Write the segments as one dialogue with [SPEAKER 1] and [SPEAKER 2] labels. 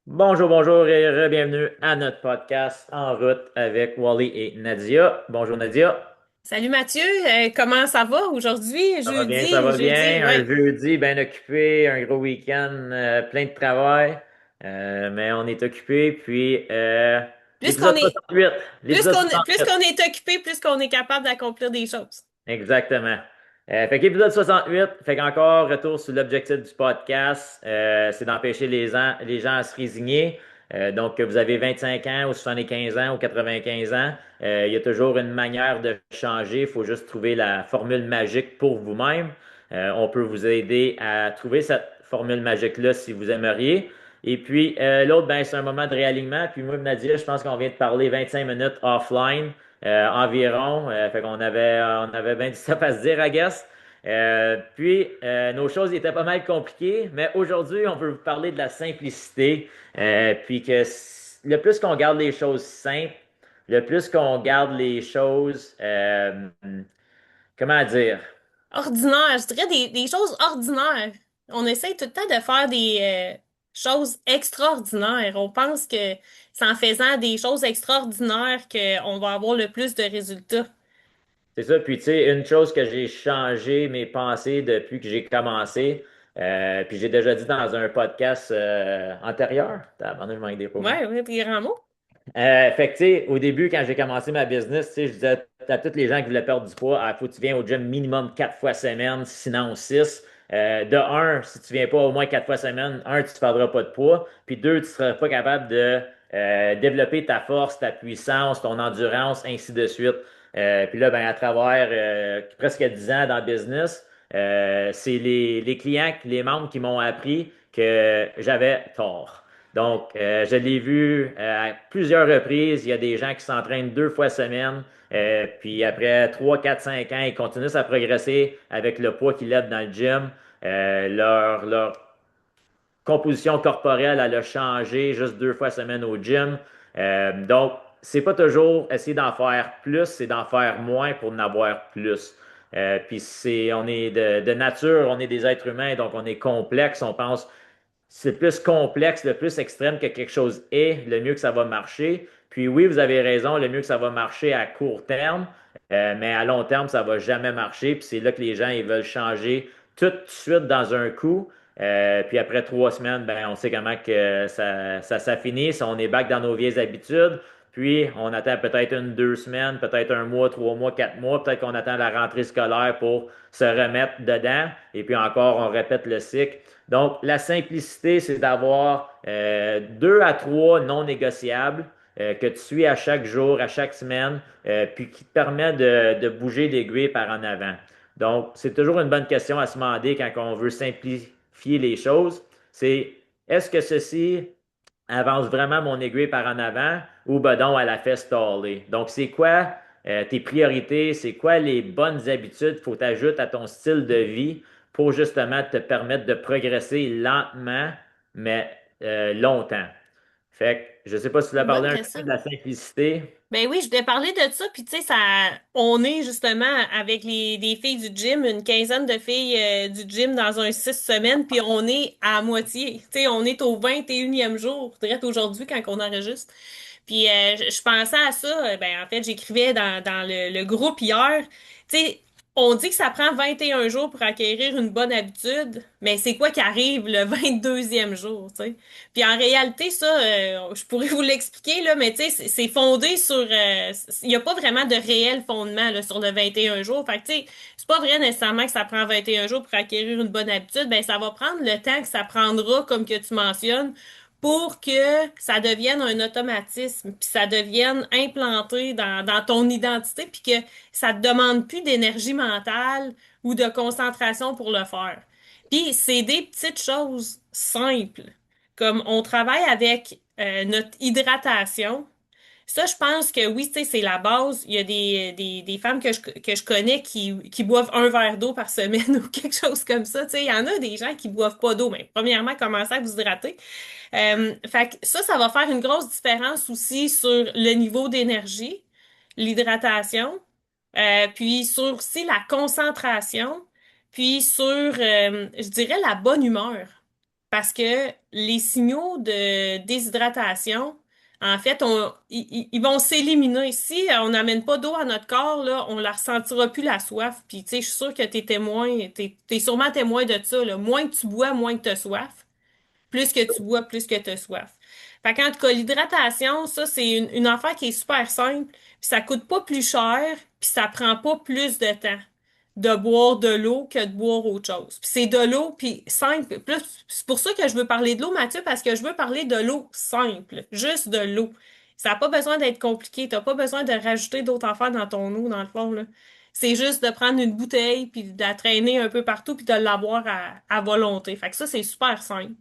[SPEAKER 1] Bonjour, bonjour et bienvenue à notre podcast En route avec Wally et Nadia. Bonjour Nadia.
[SPEAKER 2] Salut Mathieu, comment ça va aujourd'hui?
[SPEAKER 1] Ça va bien, ça va
[SPEAKER 2] Jeudi,
[SPEAKER 1] bien. Un
[SPEAKER 2] ouais.
[SPEAKER 1] jeudi bien occupé, un gros week-end plein de travail, mais on est occupé. Puis
[SPEAKER 2] Plus qu'on
[SPEAKER 1] l'épisode
[SPEAKER 2] est,
[SPEAKER 1] 68, l'épisode
[SPEAKER 2] plus
[SPEAKER 1] 68.
[SPEAKER 2] qu'on est occupé, plus qu'on est capable d'accomplir des choses.
[SPEAKER 1] Exactement. Fait qu'épisode 68, fait qu'encore retour sur l'objectif du podcast, c'est d'empêcher les gens à se résigner. Donc, que vous avez 25 ans ou 75 ans ou 95 ans, il y a toujours une manière de changer. Il faut juste trouver la formule magique pour vous-même. On peut vous aider à trouver cette formule magique-là si vous aimeriez. Et puis, l'autre, ben, c'est un moment de réalignement. Puis moi, Nadia, je pense qu'on vient de parler 25 minutes offline environ. Fait on avait bien du stuff à se dire, I guess. Nos choses étaient pas mal compliquées, mais aujourd'hui, on veut vous parler de la simplicité. Le plus qu'on garde les choses simples, le plus qu'on garde les choses, comment dire?
[SPEAKER 2] Ordinaire, je dirais des choses ordinaires. On essaie tout le temps de faire des choses extraordinaires. On pense que c'est en faisant des choses extraordinaires qu'on va avoir le plus de résultats.
[SPEAKER 1] C'est ça. Puis, tu sais, une chose que j'ai changé mes pensées depuis que j'ai commencé, puis j'ai déjà dit dans un podcast antérieur. Tabarnak, je manque des mots.
[SPEAKER 2] Ouais, ouais, des grands mots.
[SPEAKER 1] Fait que, tu sais, au début, quand j'ai commencé ma business, tu sais, je disais à tous les gens qui voulaient perdre du poids, il faut que tu viennes au gym minimum 4 fois semaine, sinon 6. De un, si tu viens pas au moins 4 fois semaine, un, tu ne perdras pas de poids. Puis deux, tu ne seras pas capable de développer ta force, ta puissance, ton endurance, ainsi de suite. Puis là, ben, à travers presque 10 ans dans le business, c'est les clients, les membres qui m'ont appris que j'avais tort. Donc, je l'ai vu à plusieurs reprises. Il y a des gens qui s'entraînent 2 fois semaine. Puis après 3, 4, 5 ans, ils continuent à progresser avec le poids qu'ils lèvent dans le gym. Leur composition corporelle, elle a changé juste 2 fois semaine au gym. Donc, c'est pas toujours essayer d'en faire plus, c'est d'en faire moins pour en avoir plus. On est de nature, on est des êtres humains, donc on est complexe. On pense c'est plus complexe, le plus extrême que quelque chose est, le mieux que ça va marcher. Puis oui, vous avez raison, le mieux que ça va marcher à court terme, mais à long terme, ça va jamais marcher. Puis c'est là que les gens ils veulent changer tout de suite dans un coup. Puis après 3 semaines, ben, on sait comment que ça finit. Si on est back dans nos vieilles habitudes, puis on attend peut-être 2 semaines, peut-être un mois, 3 mois, 4 mois, peut-être qu'on attend la rentrée scolaire pour se remettre dedans. Et puis encore, on répète le cycle. Donc, la simplicité, c'est d'avoir 2 à 3 non négociables que tu suis à chaque jour, à chaque semaine, puis qui te permet de bouger l'aiguille par en avant. Donc, c'est toujours une bonne question à se demander quand on veut simplifier les choses. C'est est-ce que ceci avance vraiment mon aiguille par en avant ou ben donc elle a fait staller? Donc, c'est quoi tes priorités? C'est quoi les bonnes habitudes qu'il faut t'ajouter à ton style de vie pour justement te permettre de progresser lentement, mais longtemps? Fait que je sais pas si tu l'as
[SPEAKER 2] Bonne
[SPEAKER 1] parlé un peu de
[SPEAKER 2] question.
[SPEAKER 1] la simplicité.
[SPEAKER 2] Ben oui, je voulais parler de ça, puis tu sais, on est justement avec des filles du gym, une quinzaine de filles du gym dans un 6 semaines, puis on est à moitié. Tu sais, on est au 21e jour, direct aujourd'hui quand on enregistre. Puis je pensais à ça, ben en fait, j'écrivais dans le groupe hier, tu sais, on dit que ça prend 21 jours pour acquérir une bonne habitude, mais c'est quoi qui arrive le 22e jour, tu sais? Puis en réalité, ça, je pourrais vous l'expliquer, là, mais tu sais, c'est fondé sur... il n'y a pas vraiment de réel fondement là, sur le 21 jours. Fait que tu sais, c'est pas vrai nécessairement que ça prend 21 jours pour acquérir une bonne habitude. Ben, ça va prendre le temps que ça prendra, comme que tu mentionnes, pour que ça devienne un automatisme, puis ça devienne implanté dans ton identité, puis que ça te demande plus d'énergie mentale ou de concentration pour le faire. Puis c'est des petites choses simples comme on travaille avec notre hydratation, ça, je pense que oui, tu sais, c'est la base. Il y a des femmes que je connais qui boivent un verre d'eau par semaine ou quelque chose comme ça. Tu sais, il y en a des gens qui boivent pas d'eau. Mais premièrement, commencez à vous hydrater. Fait que ça va faire une grosse différence aussi sur le niveau d'énergie, l'hydratation, puis sur aussi la concentration, puis sur, je dirais, la bonne humeur. parce que les signaux de déshydratation, en fait, ils vont s'éliminer. Si on n'amène pas d'eau à notre corps, là, on la ressentira plus la soif. Puis, tu sais, je suis sûre que t'es sûrement témoin de ça, là. Moins que tu bois, moins que tu as soif. Plus que tu bois, plus que tu as soif. Fait qu'en tout cas, l'hydratation, ça, c'est une affaire qui est super simple, puis ça coûte pas plus cher, puis ça prend pas plus de temps de boire de l'eau que de boire autre chose. Puis c'est de l'eau, puis simple. Plus, c'est pour ça que je veux parler de l'eau, Mathieu, parce que je veux parler de l'eau simple, juste de l'eau. Ça n'a pas besoin d'être compliqué, t'as pas besoin de rajouter d'autres affaires dans ton eau, dans le fond, là. C'est juste de prendre une bouteille, puis de la traîner un peu partout, puis de la boire à volonté. Fait que ça, c'est super simple.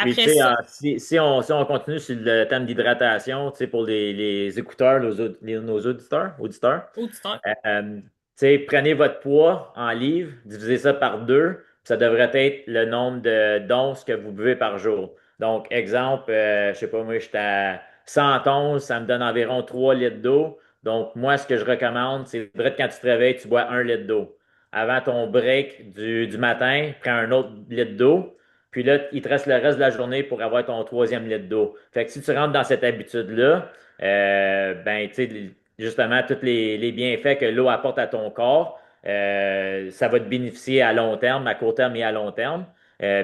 [SPEAKER 1] Puis, tu
[SPEAKER 2] Après
[SPEAKER 1] sais,
[SPEAKER 2] ça,
[SPEAKER 1] si on continue sur le thème d'hydratation, tu sais, pour les écouteurs, nos auditeurs,
[SPEAKER 2] auditeur.
[SPEAKER 1] tu sais, prenez votre poids en livres, divisez ça par deux, ça devrait être le nombre d'onces que vous buvez par jour. Donc, exemple, je sais pas, moi, j'étais à 100 onces, ça me donne environ 3 litres d'eau. Donc, moi, ce que je recommande, c'est vrai que quand tu te réveilles, tu bois 1 litre d'eau. Avant ton break du matin, prends un autre litre d'eau. Puis là, il te reste le reste de la journée pour avoir ton troisième litre d'eau. Fait que si tu rentres dans cette habitude-là, ben, tu sais, justement, tous les bienfaits que l'eau apporte à ton corps, ça va te bénéficier à long terme, à court terme et à long terme.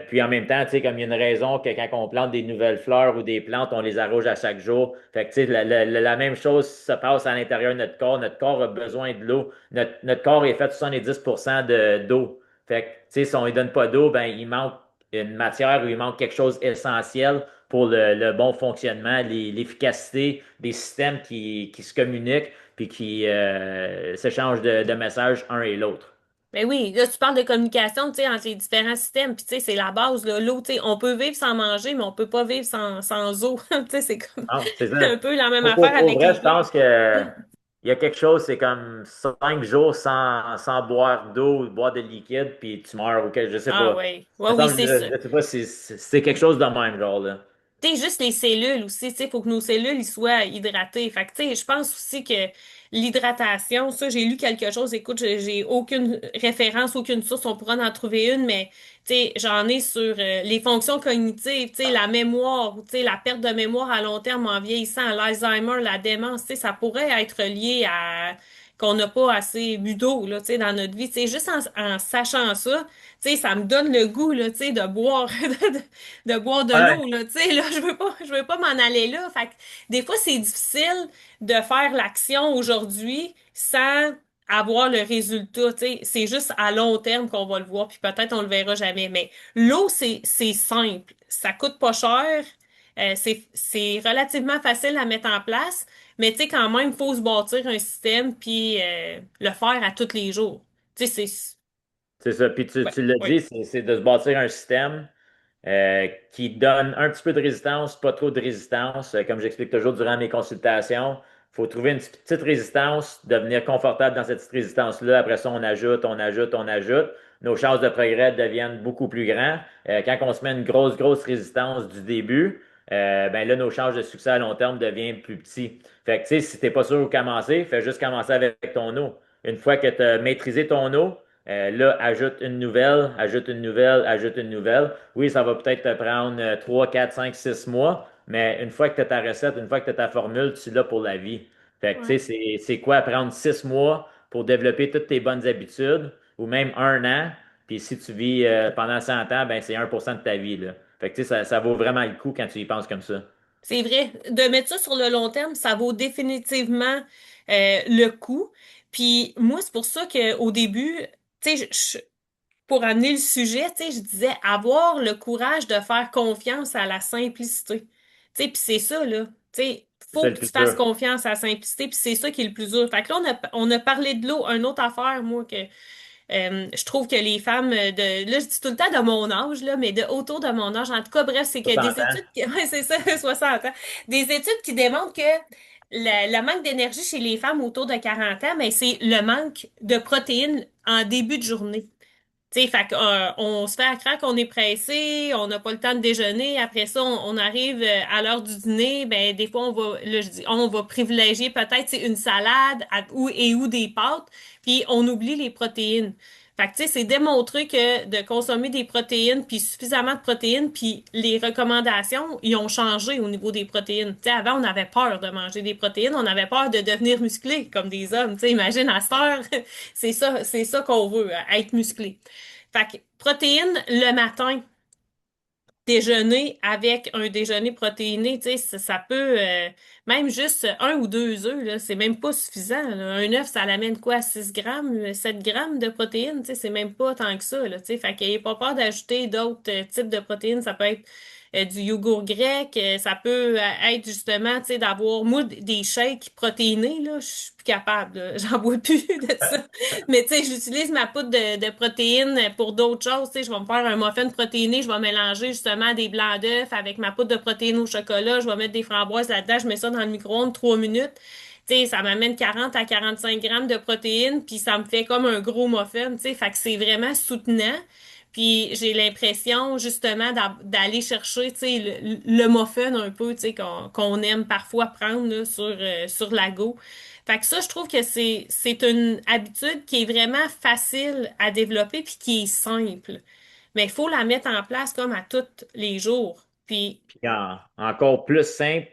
[SPEAKER 1] Puis en même temps, tu sais, comme il y a une raison que quand on plante des nouvelles fleurs ou des plantes, on les arrose à chaque jour. Fait que, tu sais, la même chose se passe à l'intérieur de notre corps. Notre corps a besoin de l'eau. Notre corps est fait de 70% d'eau. Fait que, tu sais, si on ne lui donne pas d'eau, ben, il manque une matière où il manque quelque chose d'essentiel pour le bon fonctionnement, l'efficacité des systèmes qui se communiquent puis qui s'échangent de messages un et l'autre.
[SPEAKER 2] Ben oui, là, tu parles de communication, tu sais, entre les différents systèmes, puis tu sais, c'est la base, là. L'eau, tu sais, on peut vivre sans manger, mais on peut pas vivre sans eau. Tu sais, c'est comme
[SPEAKER 1] Ah, c'est
[SPEAKER 2] un
[SPEAKER 1] ça.
[SPEAKER 2] peu la même
[SPEAKER 1] Pour,
[SPEAKER 2] affaire
[SPEAKER 1] pour
[SPEAKER 2] avec
[SPEAKER 1] vrai, je
[SPEAKER 2] les
[SPEAKER 1] pense
[SPEAKER 2] livres.
[SPEAKER 1] que il y a quelque chose, c'est comme 5 jours sans boire d'eau, boire de liquide, puis tu meurs ou quelque, je sais
[SPEAKER 2] Ah
[SPEAKER 1] pas.
[SPEAKER 2] ouais. Ouais,
[SPEAKER 1] Ça
[SPEAKER 2] oui,
[SPEAKER 1] semble,
[SPEAKER 2] c'est ça.
[SPEAKER 1] je sais pas si c'est quelque chose de même, genre là.
[SPEAKER 2] Tu sais, juste les cellules aussi, tu sais, faut que nos cellules ils soient hydratées. Fait que, tu sais, je pense aussi que l'hydratation, ça, j'ai lu quelque chose, écoute, j'ai aucune référence, aucune source, on pourra en trouver une, mais, tu sais, j'en ai sur les fonctions cognitives, tu sais, la mémoire, tu sais, la perte de mémoire à long terme en vieillissant, l'Alzheimer, la démence, tu sais, ça pourrait être lié à qu'on n'a pas assez bu d'eau, là, tu sais, dans notre vie. Tu sais, juste en sachant ça, tu sais, ça me donne le goût, là, tu sais, de boire, de boire de
[SPEAKER 1] Ouais.
[SPEAKER 2] l'eau, là, tu sais, là, je veux pas m'en aller là. Fait que des fois, c'est difficile de faire l'action aujourd'hui sans avoir le résultat, tu sais. C'est juste à long terme qu'on va le voir, puis peut-être on le verra jamais. Mais l'eau, c'est simple. Ça coûte pas cher. C'est relativement facile à mettre en place. Mais tu sais, quand même, il faut se bâtir un système puis le faire à tous les jours. Tu sais, c'est...
[SPEAKER 1] C'est ça. Puis
[SPEAKER 2] Ouais,
[SPEAKER 1] tu l'as
[SPEAKER 2] oui.
[SPEAKER 1] dit, c'est de se bâtir un système qui donne un petit peu de résistance, pas trop de résistance. Comme j'explique toujours durant mes consultations, il faut trouver une petite résistance, devenir confortable dans cette petite résistance-là. Après ça, on ajoute, on ajoute, on ajoute. Nos chances de progrès deviennent beaucoup plus grandes. Quand on se met une grosse, grosse résistance du début, ben là, nos chances de succès à long terme deviennent plus petits. Fait que, tu sais, si t'es pas sûr où commencer, fais juste commencer avec ton eau. Une fois que tu as maîtrisé ton eau, là, ajoute une nouvelle, ajoute une nouvelle, ajoute une nouvelle. Oui, ça va peut-être te prendre 3, 4, 5, 6 mois, mais une fois que tu as ta recette, une fois que tu as ta formule, tu l'as pour la vie. Fait que, tu sais,
[SPEAKER 2] Ouais.
[SPEAKER 1] c'est quoi prendre 6 mois pour développer toutes tes bonnes habitudes, ou même 1 an, puis si tu vis pendant 100 ans, ben c'est 1% de ta vie, là. Fait que, tu sais, ça vaut vraiment le coup quand tu y penses comme ça.
[SPEAKER 2] C'est vrai, de mettre ça sur le long terme, ça vaut définitivement le coup. Puis moi, c'est pour ça qu'au début, tu sais, pour amener le sujet, tu sais, je disais avoir le courage de faire confiance à la simplicité. Tu sais, puis c'est ça, là. Tu sais,
[SPEAKER 1] C'est ça
[SPEAKER 2] faut
[SPEAKER 1] le
[SPEAKER 2] que tu
[SPEAKER 1] plus
[SPEAKER 2] fasses
[SPEAKER 1] dur.
[SPEAKER 2] confiance à la simplicité, puis c'est ça qui est le plus dur. Fait que là, on a parlé de l'eau. Une autre affaire, moi, que je trouve que les femmes là, je dis tout le temps de mon âge, là, mais de autour de mon âge, en tout cas, bref, c'est que
[SPEAKER 1] 60
[SPEAKER 2] des
[SPEAKER 1] ans.
[SPEAKER 2] études, ouais, c'est ça, 60 ans, des études qui démontrent que le manque d'énergie chez les femmes autour de 40 ans, mais c'est le manque de protéines en début de journée. Tu sais, fait que, on se fait à craque, on est pressé, on n'a pas le temps de déjeuner. Après ça, on arrive à l'heure du dîner. Ben, des fois, là, je dis, on va privilégier peut-être, tu sais, une salade ou des pâtes, puis on oublie les protéines. Fait que, tu sais, c'est démontré que de consommer des protéines, puis suffisamment de protéines, puis les recommandations, ils ont changé au niveau des protéines. Tu sais, avant, on avait peur de manger des protéines, on avait peur de devenir musclé comme des hommes. Tu sais, imagine à cette heure, c'est ça qu'on veut, être musclé. Fait que, protéines le matin, déjeuner avec un déjeuner protéiné, tu sais, ça peut, même juste un ou deux œufs, là, c'est même pas suffisant, là. Un œuf, ça l'amène quoi, 6 grammes, 7 grammes de protéines, tu sais, c'est même pas tant que ça, là, tu sais, fait qu'il n'y a pas peur d'ajouter d'autres types de protéines, ça peut être du yogourt grec, ça peut être justement, tu sais, d'avoir, moi, des shakes protéinés, là, je suis plus capable, là. J'en bois plus de ça. Mais tu sais, j'utilise ma poudre de protéines pour d'autres choses. Tu sais, je vais me faire un muffin protéiné, je vais mélanger justement des blancs d'œufs avec ma poudre de protéines au chocolat, je vais mettre des framboises là-dedans, je mets ça dans le micro-ondes 3 minutes. Tu sais, ça m'amène 40 à 45 grammes de protéines, puis ça me fait comme un gros muffin, tu sais, fait que c'est vraiment soutenant. Puis j'ai l'impression justement d'aller chercher, tu sais, le muffin un peu, tu sais, qu'on aime parfois prendre là, sur la go. Fait que ça, je trouve que c'est une habitude qui est vraiment facile à développer puis qui est simple. Mais il faut la mettre en place comme à tous les jours. Puis,
[SPEAKER 1] Puis encore plus simple,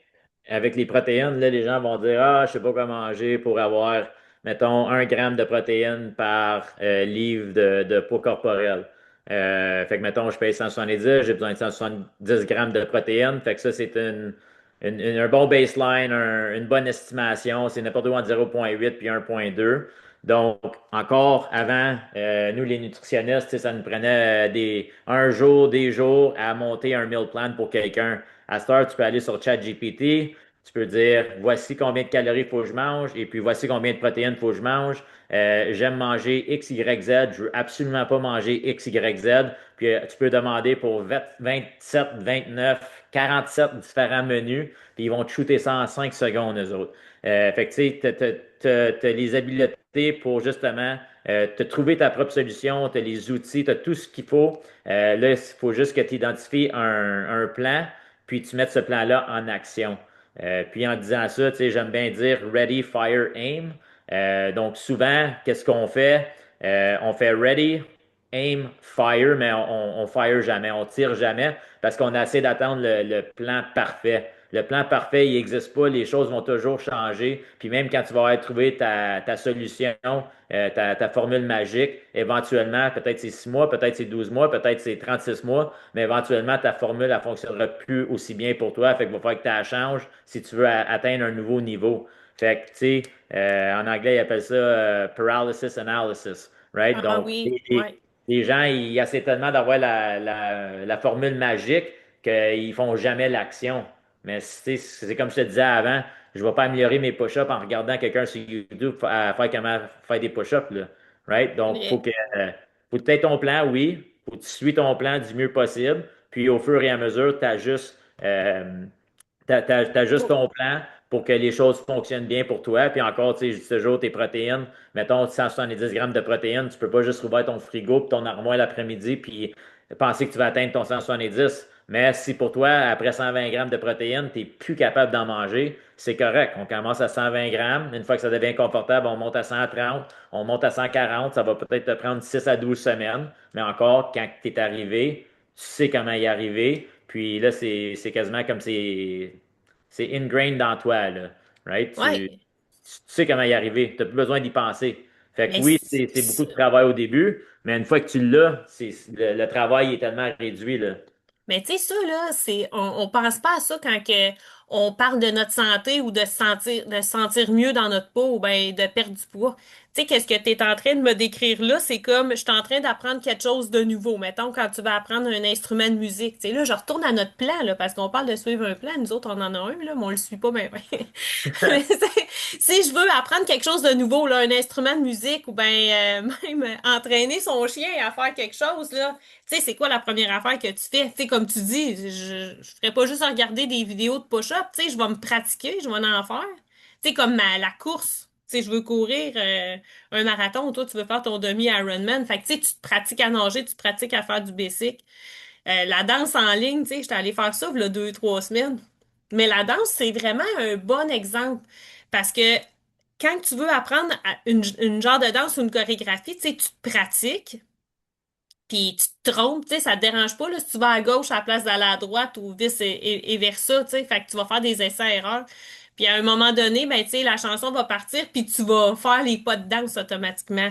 [SPEAKER 1] avec les protéines, là, les gens vont dire, ah, je sais pas quoi manger pour avoir, mettons, 1 gramme de protéines par livre de poids corporel. Fait que, mettons, je paye 170, j'ai besoin de 170 grammes de protéines. Fait que ça, c'est un bon baseline, une bonne estimation. C'est n'importe où entre 0,8 puis 1,2. Donc, encore avant, nous, les nutritionnistes, tu sais, ça nous prenait un jour, des jours à monter un meal plan pour quelqu'un. À cette heure, tu peux aller sur ChatGPT, tu peux dire voici combien de calories il faut que je mange et puis voici combien de protéines il faut que je mange. J'aime manger X, Y, Z, je veux absolument pas manger X, Y, Z. Puis tu peux demander pour 27, 29, 47 différents menus, puis ils vont te shooter ça en 5 secondes, eux autres. Fait que tu sais, t'as les habiletés pour justement te trouver ta propre solution, tu as les outils, tu as tout ce qu'il faut. Là, il faut juste que tu identifies un plan, puis tu mettes ce plan-là en action. Puis en disant ça, tu sais, j'aime bien dire ready, fire, aim. Donc souvent, qu'est-ce qu'on fait? On fait ready, aim, fire, mais on fire jamais, on tire jamais parce qu'on a essayé d'attendre le plan parfait. Le plan parfait, il n'existe pas, les choses vont toujours changer. Puis même quand tu vas avoir trouvé ta solution, ta formule magique, éventuellement, peut-être c'est 6 mois, peut-être c'est 12 mois, peut-être c'est 36 mois, mais éventuellement, ta formule, elle fonctionnera plus aussi bien pour toi. Fait qu'il va falloir que tu la changes si tu veux atteindre un nouveau niveau. Fait que, tu sais, en anglais, ils appellent ça paralysis analysis, right?
[SPEAKER 2] ah
[SPEAKER 1] Donc,
[SPEAKER 2] oui, ouais.
[SPEAKER 1] les gens, ils essaient tellement d'avoir la formule magique qu'ils font jamais l'action. Mais tu sais, c'est comme je te disais avant, je ne vais pas améliorer mes push-ups en regardant quelqu'un sur YouTube à faire comment faire des push-ups, là. Right? Donc, faut que tu aies ton plan, oui. Faut que tu suis ton plan du mieux possible. Puis, au fur et à mesure, tu ajustes, t'ajustes ton plan pour que les choses fonctionnent bien pour toi. Puis encore, tu sais, je dis toujours, tes protéines, mettons 170 grammes de protéines, tu peux pas juste rouvrir ton frigo puis ton armoire l'après-midi puis penser que tu vas atteindre ton 170. Mais si pour toi, après 120 grammes de protéines, tu n'es plus capable d'en manger, c'est correct. On commence à 120 grammes. Une fois que ça devient confortable, on monte à 130, on monte à 140. Ça va peut-être te prendre 6 à 12 semaines. Mais encore, quand tu es arrivé, tu sais comment y arriver. Puis là, c'est quasiment comme c'est ingrained dans toi, là. Right?
[SPEAKER 2] Ouais.
[SPEAKER 1] Tu sais comment y arriver. Tu n'as plus besoin d'y penser. Fait que
[SPEAKER 2] Mais
[SPEAKER 1] oui, c'est beaucoup de travail au début, mais une fois que tu l'as, le travail est tellement réduit, là.
[SPEAKER 2] Mais tu sais, ça, là, on pense pas à ça quand on parle de notre santé ou de se sentir mieux dans notre peau ou ben, de perdre du poids. Tu sais, qu'est-ce que tu es en train de me décrire là? C'est comme, je suis en train d'apprendre quelque chose de nouveau. Mettons, quand tu vas apprendre un instrument de musique. Tu sais, là, je retourne à notre plan, là, parce qu'on parle de suivre un plan. Nous autres, on en a un, là, mais on le suit pas bien. Mais si je veux apprendre quelque chose de nouveau, là, un instrument de musique ou ben, même entraîner son chien à faire quelque chose, là, tu sais, c'est quoi la première affaire que tu fais? Tu sais, comme tu dis, je ferais pas juste regarder des vidéos de push-up, tu sais, je vais me pratiquer, je vais en faire. Tu sais, comme la course. Tu sais, je veux courir un marathon, toi, tu veux faire ton demi-Ironman. Fait que, tu sais, tu te pratiques à nager, tu te pratiques à faire du basic. La danse en ligne, tu sais, j'étais allée faire ça, il y a 2, 3 semaines. Mais la danse, c'est vraiment un bon exemple. Parce que quand tu veux apprendre une genre de danse ou une chorégraphie, tu sais, tu te pratiques, puis tu te trompes, tu sais, ça te dérange pas, là, si tu vas à gauche à la place d'aller à droite ou vice et versa, tu sais, fait que tu vas faire des essais-erreurs. Puis à un moment donné, ben, tu sais, la chanson va partir, puis tu vas faire les pas de danse automatiquement.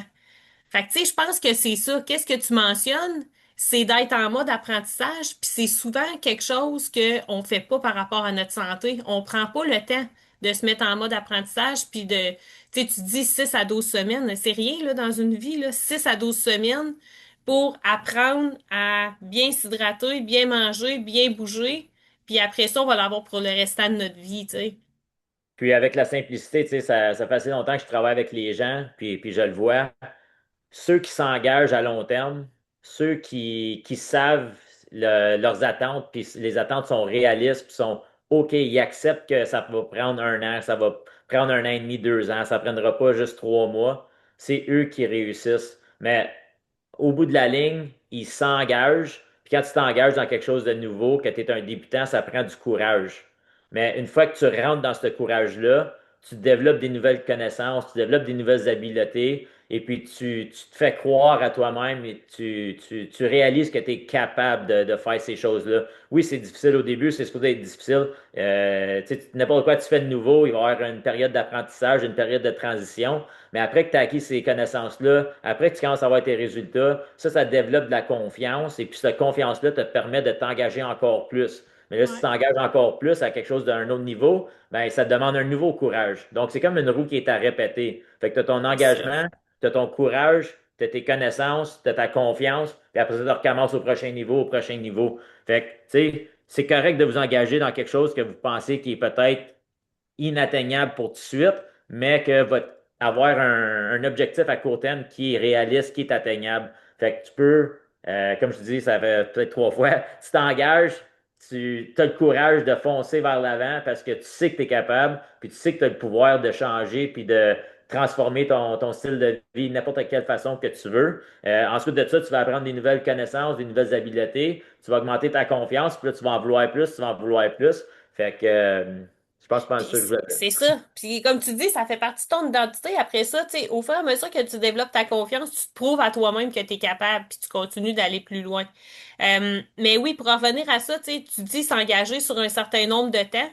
[SPEAKER 2] Fait que, tu sais, je pense que c'est ça. Qu'est-ce que tu mentionnes? C'est d'être en mode apprentissage, puis c'est souvent quelque chose que on fait pas par rapport à notre santé. On prend pas le temps de se mettre en mode apprentissage, puis tu sais, tu dis 6 à 12 semaines, c'est rien, là, dans une vie, là, 6 à 12 semaines pour apprendre à bien s'hydrater, bien manger, bien bouger, puis après ça, on va l'avoir pour le restant de notre vie, tu sais.
[SPEAKER 1] Puis avec la simplicité, tu sais, ça fait assez longtemps que je travaille avec les gens, puis je le vois. Ceux qui s'engagent à long terme, ceux qui savent leurs attentes, puis les attentes sont réalistes, puis sont OK, ils acceptent que ça va prendre un an, ça va prendre un an et demi, 2 ans, ça ne prendra pas juste 3 mois. C'est eux qui réussissent. Mais au bout de la ligne, ils s'engagent. Puis quand tu t'engages dans quelque chose de nouveau, que tu es un débutant, ça prend du courage. Mais une fois que tu rentres dans ce courage-là, tu développes des nouvelles connaissances, tu développes des nouvelles habiletés, et puis tu te fais croire à toi-même et tu réalises que tu es capable de faire ces choses-là. Oui, c'est difficile au début, c'est supposé être difficile. Tu sais, n'importe quoi tu fais de nouveau, il va y avoir une période d'apprentissage, une période de transition. Mais après que tu as acquis ces connaissances-là, après que tu commences à avoir tes résultats, ça développe de la confiance. Et puis cette confiance-là te permet de t'engager encore plus. Mais là, si tu
[SPEAKER 2] Ouais.
[SPEAKER 1] t'engages encore plus à quelque chose d'un autre niveau, ben, ça te demande un nouveau courage. Donc, c'est comme une roue qui est à répéter. Fait que tu as ton
[SPEAKER 2] C'est ça.
[SPEAKER 1] engagement, tu as ton courage, tu as tes connaissances, tu as ta confiance, puis après ça, tu recommences au prochain niveau, au prochain niveau. Fait que, tu sais, c'est correct de vous engager dans quelque chose que vous pensez qui est peut-être inatteignable pour tout de suite, mais que va avoir un objectif à court terme qui est réaliste, qui est atteignable. Fait que tu peux, comme je dis, ça fait peut-être 3 fois, tu t'engages, tu as le courage de foncer vers l'avant parce que tu sais que tu es capable, puis tu sais que tu as le pouvoir de changer, puis de transformer ton style de vie de n'importe quelle façon que tu veux. Ensuite de ça, tu vas apprendre des nouvelles connaissances, des nouvelles habiletés, tu vas augmenter ta confiance, puis là, tu vas en vouloir plus, tu vas en vouloir plus. Fait que je pense pas à
[SPEAKER 2] Puis
[SPEAKER 1] ça que je voulais dire.
[SPEAKER 2] c'est ça. Puis comme tu dis, ça fait partie de ton identité. Après ça, tu sais, au fur et à mesure que tu développes ta confiance, tu te prouves à toi-même que tu es capable, puis tu continues d'aller plus loin. Mais oui, pour revenir à ça, tu sais, tu dis s'engager sur un certain nombre de temps.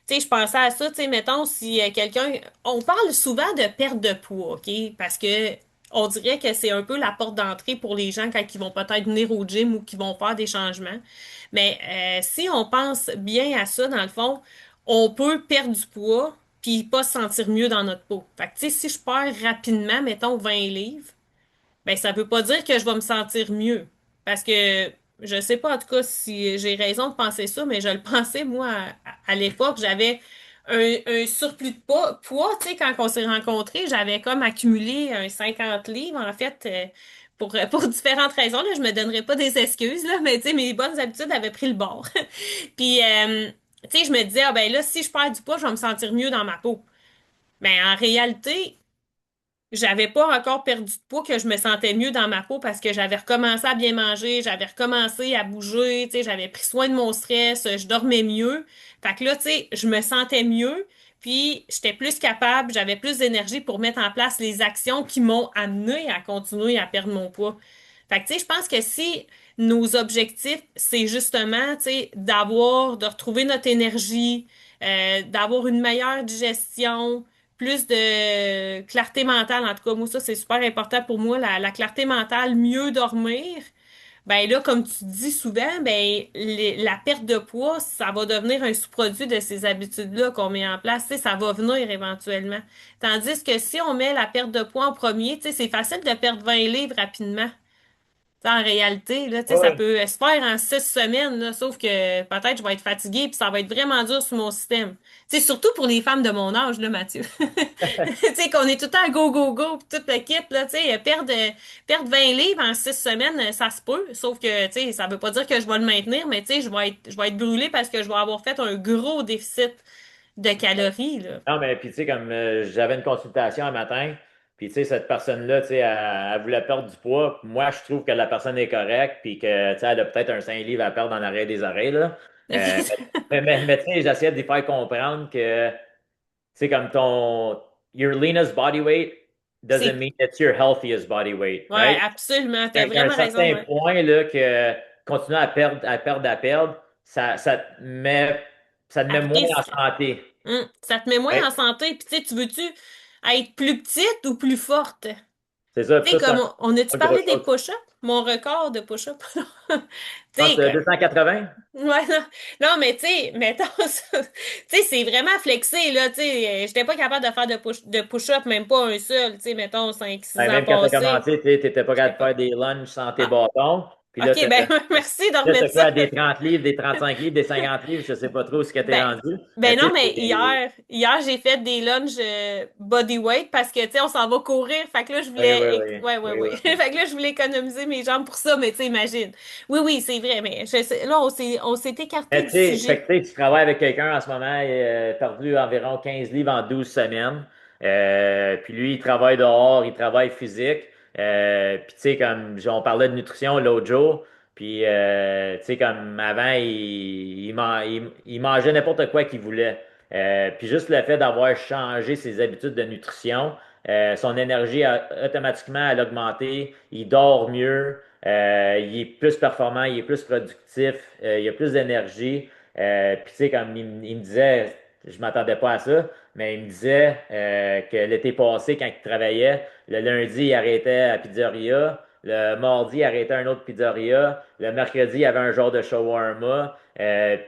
[SPEAKER 2] Tu sais, je pensais à ça, tu sais, mettons, si quelqu'un... On parle souvent de perte de poids, OK? Parce que on dirait que c'est un peu la porte d'entrée pour les gens quand ils vont peut-être venir au gym ou qu'ils vont faire des changements. Mais si on pense bien à ça, dans le fond, on peut perdre du poids puis pas se sentir mieux dans notre peau. Fait que, tu sais, si je perds rapidement, mettons 20 livres, ben ça veut pas dire que je vais me sentir mieux. Parce que je sais pas en tout cas si j'ai raison de penser ça, mais je le pensais moi à l'époque, j'avais un surplus de poids, tu sais, quand on s'est rencontrés, j'avais comme accumulé un 50 livres en fait. Pour différentes raisons, là, je me donnerai pas des excuses, là, mais tu sais, mes bonnes habitudes avaient pris le bord. Puis, tu sais, je me disais, ah ben là, si je perds du poids, je vais me sentir mieux dans ma peau. Mais en réalité, j'avais pas encore perdu de poids que je me sentais mieux dans ma peau parce que j'avais recommencé à bien manger, j'avais recommencé à bouger, tu sais, j'avais pris soin de mon stress, je dormais mieux. Fait que là, tu sais, je me sentais mieux, puis j'étais plus capable, j'avais plus d'énergie pour mettre en place les actions qui m'ont amené à continuer à perdre mon poids. Fait que, tu sais, je pense que si nos objectifs, c'est justement, tu sais, de retrouver notre énergie, d'avoir une meilleure digestion, plus de clarté mentale. En tout cas, moi, ça, c'est super important pour moi, la clarté mentale, mieux dormir. Ben là, comme tu dis souvent, ben la perte de poids, ça va devenir un sous-produit de ces habitudes-là qu'on met en place. Tu sais, ça va venir éventuellement. Tandis que si on met la perte de poids en premier, tu sais, c'est facile de perdre 20 livres rapidement. Tu sais, en réalité, là, tu sais, ça
[SPEAKER 1] Ouais.
[SPEAKER 2] peut se faire en 6 semaines, là, sauf que peut-être je vais être fatiguée puis ça va être vraiment dur sur mon système. Tu sais, surtout pour les femmes de mon âge, là, Mathieu. Tu sais, qu'on est tout le temps go, go, go, puis toute l'équipe, là, tu sais, perdre 20 livres en 6 semaines, ça se peut. Sauf que, tu sais, ça veut pas dire que je vais le maintenir, mais tu sais, je vais être brûlée parce que je vais avoir fait un gros déficit de calories, là.
[SPEAKER 1] Non, mais puis tu sais, comme j'avais une consultation un matin, puis tu sais, cette personne-là, tu sais, elle voulait perdre du poids. Moi, je trouve que la personne est correcte, puis que, tu sais, elle a peut-être un 5 livres à perdre en arrière des oreilles, là.
[SPEAKER 2] OK.
[SPEAKER 1] Mais tu sais, j'essayais de lui faire comprendre que, tu sais, comme ton. your leanest body weight doesn't
[SPEAKER 2] C'est,
[SPEAKER 1] mean it's your healthiest body weight,
[SPEAKER 2] ouais,
[SPEAKER 1] right?
[SPEAKER 2] absolument. T'as
[SPEAKER 1] À un
[SPEAKER 2] vraiment raison,
[SPEAKER 1] certain
[SPEAKER 2] ouais.
[SPEAKER 1] point, là, que continuer à perdre, ça te met
[SPEAKER 2] À
[SPEAKER 1] moins en
[SPEAKER 2] risque.
[SPEAKER 1] santé.
[SPEAKER 2] Ça te met moins en
[SPEAKER 1] Right?
[SPEAKER 2] santé. Puis, tu sais, tu veux-tu être plus petite ou plus forte?
[SPEAKER 1] C'est ça, puis
[SPEAKER 2] Tu sais,
[SPEAKER 1] ça, c'est
[SPEAKER 2] comme on a-tu
[SPEAKER 1] une grosse
[SPEAKER 2] parlé des
[SPEAKER 1] chose.
[SPEAKER 2] push-ups? Mon record de push-ups?
[SPEAKER 1] Je
[SPEAKER 2] Tu
[SPEAKER 1] pense
[SPEAKER 2] sais,
[SPEAKER 1] que 280.
[SPEAKER 2] ouais, non, non, mais tu sais, mettons ça, tu sais, c'est vraiment flexé, là, tu sais, j'étais pas capable de faire de push-up, même pas un seul, tu sais, mettons, 5 6
[SPEAKER 1] Ouais,
[SPEAKER 2] ans
[SPEAKER 1] même quand tu as
[SPEAKER 2] passés,
[SPEAKER 1] commencé, tu n'étais pas
[SPEAKER 2] j'étais
[SPEAKER 1] capable de
[SPEAKER 2] pas...
[SPEAKER 1] faire des lunges sans tes
[SPEAKER 2] Ah,
[SPEAKER 1] bâtons. Puis là,
[SPEAKER 2] ok, ben, merci de
[SPEAKER 1] tu
[SPEAKER 2] remettre
[SPEAKER 1] fais
[SPEAKER 2] ça.
[SPEAKER 1] à des 30 livres, des 35 livres, des 50 livres, je sais pas trop ce que tu es
[SPEAKER 2] Ben,
[SPEAKER 1] rendu. Mais
[SPEAKER 2] ben
[SPEAKER 1] tu
[SPEAKER 2] non,
[SPEAKER 1] sais,
[SPEAKER 2] mais hier, j'ai fait des lunges body weight parce que, tu sais, on s'en va courir. Fait que là, je
[SPEAKER 1] oui, oui,
[SPEAKER 2] voulais,
[SPEAKER 1] oui.
[SPEAKER 2] ouais, ouais,
[SPEAKER 1] Oui,
[SPEAKER 2] ouais.
[SPEAKER 1] oui, oui.
[SPEAKER 2] Fait que là, je voulais économiser mes jambes pour ça, mais tu sais, imagine. Oui, oui, c'est vrai, mais là, on s'est écarté
[SPEAKER 1] Mais
[SPEAKER 2] du
[SPEAKER 1] tu sais, fait
[SPEAKER 2] sujet.
[SPEAKER 1] que, tu sais, tu travailles avec quelqu'un en ce moment, il a perdu environ 15 livres en 12 semaines. Puis lui, il travaille dehors, il travaille physique. Puis tu sais, comme on parlait de nutrition l'autre jour, puis tu sais, comme avant, il mangeait n'importe quoi qu'il voulait. Puis juste le fait d'avoir changé ses habitudes de nutrition, son énergie automatiquement elle a augmenté, il dort mieux. Il est plus performant, il est plus productif, il a plus d'énergie. Puis tu sais, comme il me disait, je m'attendais pas à ça, mais il me disait que l'été passé, quand il travaillait, le lundi, il arrêtait à pizzeria. Le mardi, il arrêtait à un autre pizzeria. Le mercredi, il y avait un genre de shawarma.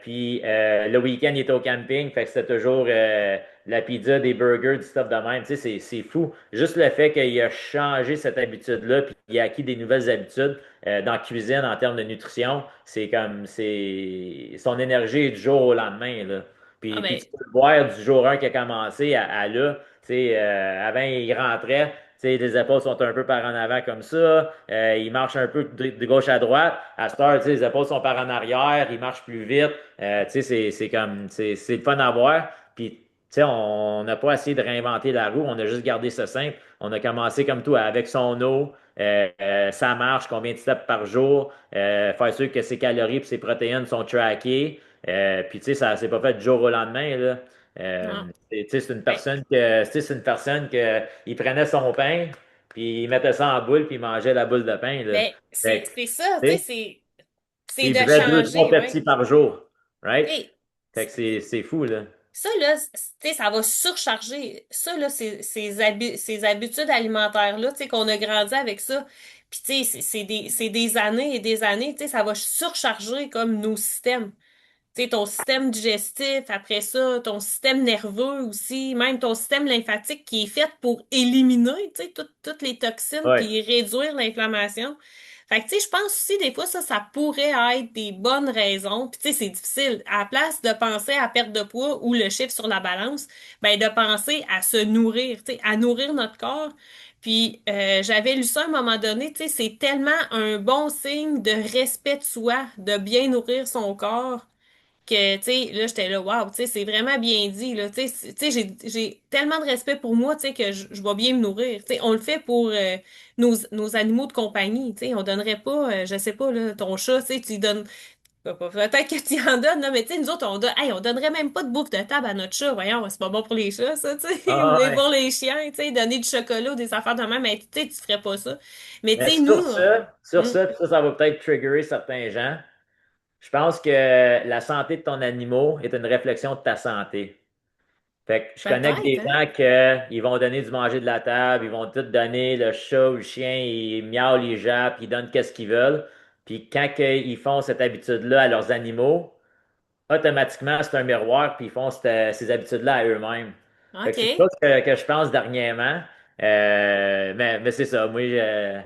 [SPEAKER 1] Puis le week-end, il était au camping. Fait que c'était toujours la pizza, des burgers, du stuff de même. Tu sais, c'est fou. Juste le fait qu'il a changé cette habitude-là, puis il a acquis des nouvelles habitudes dans la cuisine en termes de nutrition, c'est son énergie est du jour au lendemain, là.
[SPEAKER 2] Ah,
[SPEAKER 1] Puis
[SPEAKER 2] ben,
[SPEAKER 1] tu peux le voir du jour un qui a commencé à là. Tu sais, avant, il rentrait, tu sais, les épaules sont un peu par en avant comme ça. Il marche un peu de gauche à droite. À cette heure, tu sais, les épaules sont par en arrière. Il marche plus vite. Tu sais, c'est le fun à voir. Puis, tu sais, on n'a pas essayé de réinventer la roue. On a juste gardé ça simple. On a commencé comme tout avec son eau. Ça marche, combien de steps par jour, faire sûr que ses calories et ses protéines sont trackées. Puis, tu sais, ça s'est pas fait du jour au lendemain, là.
[SPEAKER 2] non.
[SPEAKER 1] Tu sais, c'est une
[SPEAKER 2] Ben,
[SPEAKER 1] personne que, tu sais, c'est une personne que, il prenait son pain, puis il mettait ça en boule, puis il mangeait la boule de pain, là.
[SPEAKER 2] ben,
[SPEAKER 1] Fait
[SPEAKER 2] c'est
[SPEAKER 1] que,
[SPEAKER 2] c'est ça, tu sais,
[SPEAKER 1] tu sais,
[SPEAKER 2] c'est
[SPEAKER 1] puis il
[SPEAKER 2] de
[SPEAKER 1] buvait deux, trois
[SPEAKER 2] changer, ouais.
[SPEAKER 1] Pepsi par jour, right?
[SPEAKER 2] Tu sais,
[SPEAKER 1] Fait que c'est fou, là.
[SPEAKER 2] ça, là, tu sais, ça va surcharger. Ça, là, ces habitudes alimentaires-là, tu sais, qu'on a grandi avec ça. Puis, tu sais, c'est des années et des années, tu sais, ça va surcharger comme nos systèmes. Tu sais, ton système digestif, après ça, ton système nerveux aussi, même ton système lymphatique qui est fait pour éliminer, tu sais, toutes les toxines
[SPEAKER 1] Ouais.
[SPEAKER 2] puis réduire l'inflammation. Fait que, tu sais, je pense aussi, des fois, ça pourrait être des bonnes raisons. Puis, tu sais, c'est difficile. À la place de penser à perte de poids ou le chiffre sur la balance, ben, de penser à se nourrir, tu sais, à nourrir notre corps. Puis, j'avais lu ça à un moment donné, tu sais, c'est tellement un bon signe de respect de soi, de bien nourrir son corps que, tu sais, là, j'étais là, waouh, tu sais, c'est vraiment bien dit, là, tu sais, j'ai tellement de respect pour moi, tu sais, que je vais bien me nourrir, tu sais, on le fait pour nos animaux de compagnie, tu sais, on donnerait pas, je sais pas, là, ton chat, tu sais, tu lui donnes, peut-être que tu en donnes, là, mais tu sais, nous autres, hey, on donnerait même pas de bouffe de table à notre chat, voyons, c'est pas bon pour les chats, ça, tu sais, ou
[SPEAKER 1] Ah,
[SPEAKER 2] même
[SPEAKER 1] ouais.
[SPEAKER 2] pour les chiens, tu sais, donner du chocolat ou des affaires de même, mais tu sais, tu ferais pas ça. Mais tu
[SPEAKER 1] Mais
[SPEAKER 2] sais, nous, hum,
[SPEAKER 1] puis ça va peut-être triggerer certains gens. Je pense que la santé de ton animal est une réflexion de ta santé. Fait que je connais que
[SPEAKER 2] peut-être,
[SPEAKER 1] des
[SPEAKER 2] hein?
[SPEAKER 1] gens ils vont donner du manger de la table, ils vont tout donner, le chat ou le chien, ils miaulent, ils jappent, ils donnent qu'est-ce qu'ils veulent. Puis quand ils font cette habitude-là à leurs animaux, automatiquement, c'est un miroir, puis ils font ces habitudes-là à eux-mêmes. Fait que c'est une
[SPEAKER 2] OK.
[SPEAKER 1] chose que je pense dernièrement. Mais c'est ça. Moi,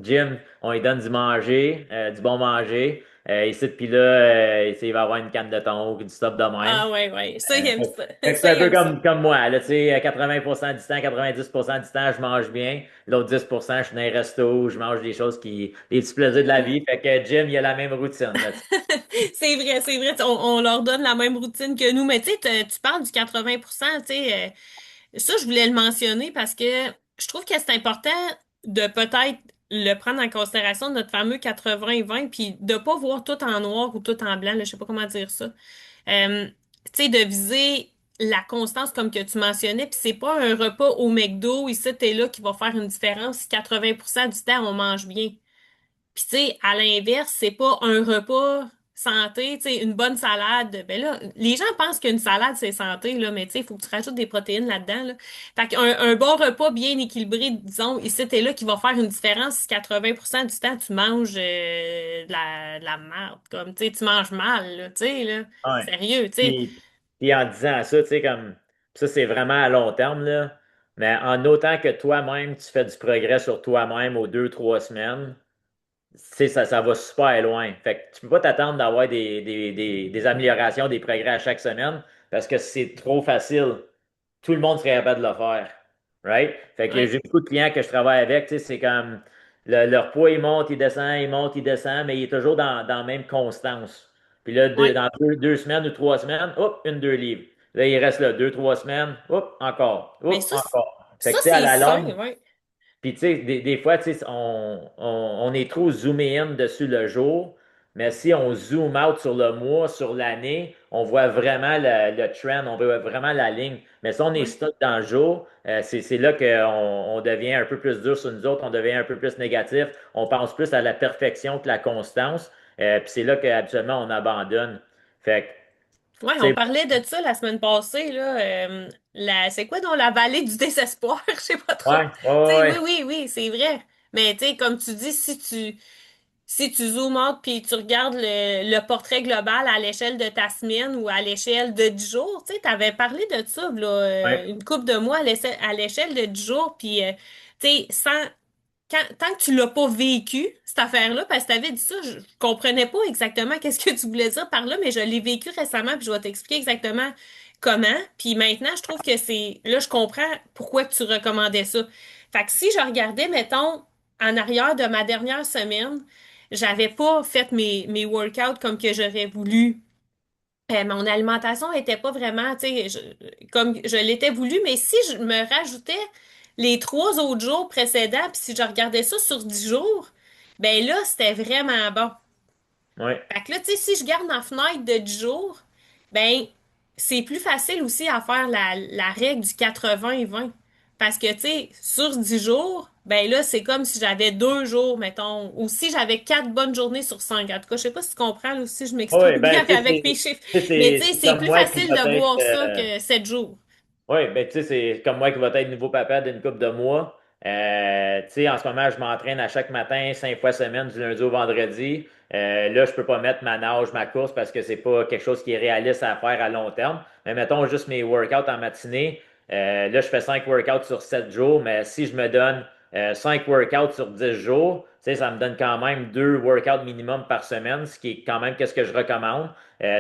[SPEAKER 1] Jim, on lui donne du manger, du bon manger. Ici, puis là, il va avoir une canne de thon ou du stuff de même.
[SPEAKER 2] Ah ouais, ouais. Ça, il aime
[SPEAKER 1] Fait
[SPEAKER 2] ça.
[SPEAKER 1] fait que c'est
[SPEAKER 2] Ça,
[SPEAKER 1] un
[SPEAKER 2] il
[SPEAKER 1] peu
[SPEAKER 2] aime ça.
[SPEAKER 1] comme moi. Là, tu sais, 80% du temps, 90% du temps, je mange bien. L'autre 10%, je suis dans les restos, je mange des choses des petits plaisirs de la
[SPEAKER 2] Mm.
[SPEAKER 1] vie. Fait que Jim, il a la même routine. Là,
[SPEAKER 2] C'est vrai, c'est vrai. On leur donne la même routine que nous. Mais tu sais, tu parles du 80%, tu sais, ça, je voulais le mentionner parce que je trouve que c'est important de peut-être le prendre en considération, notre fameux 80-20, puis de pas voir tout en noir ou tout en blanc, là, je sais pas comment dire ça. Tu sais, de viser la constance comme que tu mentionnais, puis c'est pas un repas au McDo, ici, t'es là, qui va faire une différence si 80% du temps, on mange bien. Puis tu sais, à l'inverse, c'est pas un repas santé, tu sais, une bonne salade. Ben là, les gens pensent qu'une salade, c'est santé, là, mais tu sais, il faut que tu rajoutes des protéines là-dedans, là. Fait qu'un bon repas bien équilibré, disons, ici, t'es là, qui va faire une différence si 80% du temps, tu manges de la merde, comme, tu sais, tu manges mal, là, tu sais, là.
[SPEAKER 1] Ouais.
[SPEAKER 2] Sérieux, tu sais.
[SPEAKER 1] Puis en disant ça, tu sais, comme ça, c'est vraiment à long terme, là. Mais en autant que toi-même, tu fais du progrès sur toi-même aux 2, 3 semaines, tu sais, ça va super loin. Fait que tu peux pas t'attendre d'avoir des améliorations, des progrès à chaque semaine parce que c'est trop facile. Tout le monde serait capable de le faire. Right? Fait que
[SPEAKER 2] Ouais,
[SPEAKER 1] j'ai beaucoup de clients que je travaille avec, tu sais, c'est comme leur poids, il monte, il descend, il monte, il descend, mais il est toujours dans la même constance. Puis là,
[SPEAKER 2] ouais.
[SPEAKER 1] dans 2 semaines ou 3 semaines, hop, 2 livres. Là, il reste là 2, 3 semaines, hop, encore,
[SPEAKER 2] Mais
[SPEAKER 1] hop,
[SPEAKER 2] ça,
[SPEAKER 1] encore. Fait
[SPEAKER 2] ça,
[SPEAKER 1] que, tu sais, à
[SPEAKER 2] c'est
[SPEAKER 1] la
[SPEAKER 2] sain,
[SPEAKER 1] longue,
[SPEAKER 2] ouais.
[SPEAKER 1] puis, tu sais, des fois, tu sais, on est trop zoomé in dessus le jour, mais si on zoom out sur le mois, sur l'année, on voit vraiment le trend, on voit vraiment la ligne. Mais si on est
[SPEAKER 2] Ouais.
[SPEAKER 1] stuck dans le jour, c'est là qu'on on devient un peu plus dur sur nous autres, on devient un peu plus négatif, on pense plus à la perfection que la constance, puis c'est là qu'habituellement on abandonne. Fait que,
[SPEAKER 2] Ouais,
[SPEAKER 1] tu
[SPEAKER 2] on
[SPEAKER 1] sais,
[SPEAKER 2] parlait de ça la semaine passée, là. C'est quoi dans la vallée du désespoir? Je sais pas trop.
[SPEAKER 1] ouais, ouais,
[SPEAKER 2] Tu
[SPEAKER 1] ouais,
[SPEAKER 2] sais, oui,
[SPEAKER 1] ouais.
[SPEAKER 2] oui, oui, c'est vrai. Mais tu sais, comme tu dis, si tu zoomes out puis tu regardes le portrait global à l'échelle de ta semaine ou à l'échelle de 10 jours, tu sais, t'avais parlé de ça, là,
[SPEAKER 1] Ouais.
[SPEAKER 2] une couple de mois à l'échelle de 10 jours, puis tu sais, tant que tu l'as pas vécu, cette affaire-là, parce que tu avais dit ça, je comprenais pas exactement qu'est-ce que tu voulais dire par là, mais je l'ai vécu récemment, puis je vais t'expliquer exactement comment. Puis maintenant, je trouve que là, je comprends pourquoi tu recommandais ça. Fait que si je regardais, mettons, en arrière de ma dernière semaine, j'avais pas fait mes workouts comme que j'aurais voulu. Mon alimentation était pas vraiment, tu sais, comme je l'étais voulu, mais si je me rajoutais les 3 autres jours précédents, puis si je regardais ça sur 10 jours, ben là, c'était vraiment bon.
[SPEAKER 1] Ouais.
[SPEAKER 2] Fait que là, tu sais, si je garde ma fenêtre de 10 jours, ben, c'est plus facile aussi à faire la règle du 80-20. Parce que, tu sais, sur 10 jours, ben là, c'est comme si j'avais 2 jours, mettons, ou si j'avais 4 bonnes journées sur 5. En tout cas, je sais pas si tu comprends, là, aussi, je
[SPEAKER 1] Ouais,
[SPEAKER 2] m'exprime
[SPEAKER 1] ben,
[SPEAKER 2] bien
[SPEAKER 1] tu sais,
[SPEAKER 2] avec mes chiffres.
[SPEAKER 1] tu sais,
[SPEAKER 2] Mais, tu sais,
[SPEAKER 1] c'est
[SPEAKER 2] c'est
[SPEAKER 1] comme
[SPEAKER 2] plus
[SPEAKER 1] moi qui
[SPEAKER 2] facile
[SPEAKER 1] va
[SPEAKER 2] de
[SPEAKER 1] être.
[SPEAKER 2] voir ça que 7 jours.
[SPEAKER 1] Oui, ben tu sais, c'est comme moi qui va être nouveau papa d'une couple de mois. Tu sais, en ce moment, je m'entraîne à chaque matin, 5 fois semaine, du lundi au vendredi. Là, je peux pas mettre ma nage, ma course parce que c'est pas quelque chose qui est réaliste à faire à long terme. Mais mettons juste mes workouts en matinée. Là, je fais 5 workouts sur 7 jours, mais si je me donne 5 workouts sur 10 jours, tu sais, ça me donne quand même 2 workouts minimum par semaine, ce qui est quand même qu'est-ce que je recommande.